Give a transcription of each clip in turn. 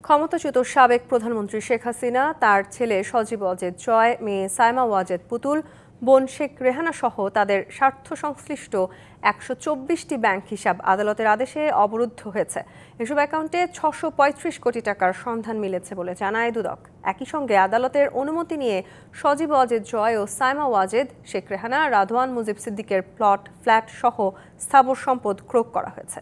ক্ষমতাচ্যুত সাবেক প্রধানমন্ত্রী শেখ হাসিনা, তার ছেলে সজীব ওয়াজেদ জয়, মেয়ে সাইমা ওয়াজেদ পুতুল, বোন শেখ রেহানা সহ তাদের স্বার্থ সংশ্লিষ্ট ১২৪টি ব্যাংক হিসাব আদালতের আদেশে অবরুদ্ধ হয়েছে। এসব অ্যাকাউন্টে ৬৩৫ কোটি টাকার সন্ধান মিলেছে বলে জানায় দুদক। একই সঙ্গে আদালতের অনুমতি নিয়ে সজীব ওয়াজেদ জয় ও সাইমা ওয়াজেদ, শেখ রেহানা, রাদওয়ান মুজিব সিদ্দিকের ফ্ল্যাট সহ স্থাবর সম্পদ ক্রোক করা হয়েছে।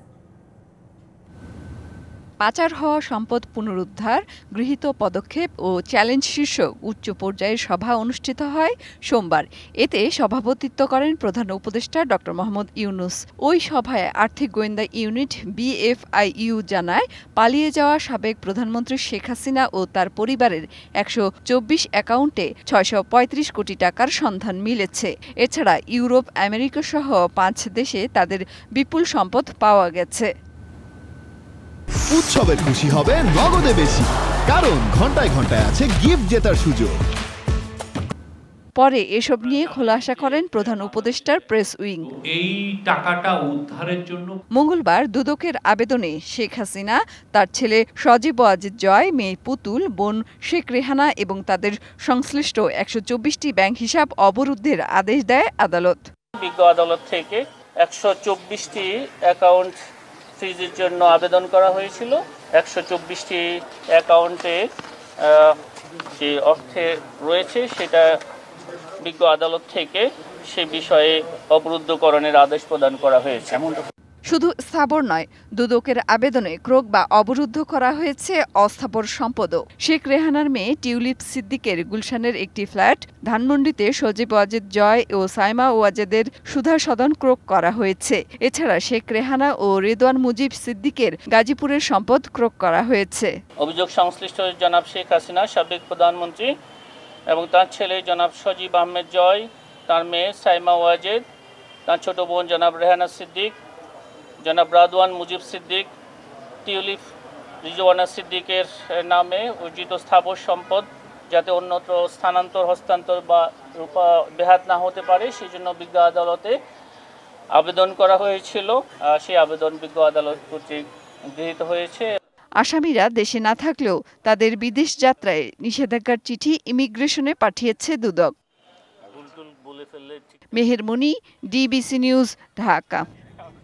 পাচার হওয়া সম্পদ পুনরুদ্ধার, গৃহীত পদক্ষেপ ও চ্যালেঞ্জ শীর্ষক উচ্চ পর্যায়ের সভা অনুষ্ঠিত হয় সোমবার। এতে সভাপতিত্ব করেন প্রধান উপদেষ্টা ড. মোহাম্মদ ইউনূস। ওই সভায় আর্থিক গোয়েন্দা ইউনিট বিএফআইইউ জানায়, পালিয়ে যাওয়া সাবেক প্রধানমন্ত্রী শেখ হাসিনা ও তার পরিবারের ১২৪ অ্যাকাউন্টে ৬৩৫ কোটি টাকার সন্ধান মিলেছে। এছাড়া ইউরোপ, আমেরিকা সহ ৫ দেশে তাদের বিপুল সম্পদ পাওয়া গেছে। উৎসবে খুশি হবে নগদে বেশি, কারণ ঘন্টায় ঘন্টায় আছে গিফট জেতার সুযোগ। পরে এসব নিয়ে খোলাসা করেন প্রধান উপদেষ্টার প্রেস উইং। এই টাকাটা উদ্ধারের জন্য মঙ্গলবার দুদকের আবেদনে শেখ হাসিনা, তার ছেলে সজীব ওয়াজেদ জয়, মেয়ে পুতুল, বোন শেখ রেহানা এবং তাদের সংশ্লিষ্ট ১২৪টি ব্যাংক হিসাব অবরুদ্ধের আদেশ দেয় আদালত। বিজ্ঞ আদালত থেকে ১২৪টি অ্যাকাউন্ট ফ্রিজের জন্য আবেদন করা হয়েছিল। ১২৪টি অ্যাকাউন্টে যে অর্থে রয়েছে সেটা বিজ্ঞ আদালত থেকে সে বিষয়ে অবরুদ্ধকরণের আদেশ প্রদান করা হয়েছে। শুধু স্থাবর নয়, দুদকের আবেদনে ক্রোক বা অবরুদ্ধ করা হয়েছে অস্থাবর সম্পদও। শেখ রেহানার মেয়ে টিউলিপ সিদ্দিকের গুলশানের একটি ফ্ল্যাট, ধানমন্ডিতে সজীব ওয়াজেদ জয় ও সাইমা ওয়াজেদের সুধা সদন ক্রোক করা হয়েছে। এছাড়া শেখ রেহানা ও রেদওয়ান মুজিব সিদ্দিকের গাজীপুরের সম্পদ ক্রোক করা হয়েছে। অভিযোগ সংশ্লিষ্ট জনাব শেখ হাসিনা, সাবেক প্রধানমন্ত্রী, এবং তার ছেলে জনাব সজীব আহমেদ জয়, তার মেয়ে সাইমা ওয়াজেদ, তার ছোট বোন জনাব রেহানা সিদ্দিক, জনাব রাদওয়ান মুজিব সিদ্দিক, টিউলিপ রিজওয়ানা সিদ্দিকের নামে অর্জিত স্থাবর সম্পদ যাতে অন্যত্র স্থানান্তর, হস্তান্তর বা বেহাত না হতে পারে সেজন্য বিজ্ঞ আদালতে আবেদন করা হয়েছিল। সেই আবেদন বিজ্ঞ আদালত কর্তৃক গৃহীত হয়েছে। আসামিরা দেশে না থাকলেও তাদের বিদেশ যাত্রায় নিষেধাজ্ঞার চিঠি ইমিগ্রেশনে পাঠিয়েছে দুদক। মেহের মুনি, ডিবিসি নিউজ, ঢাকা।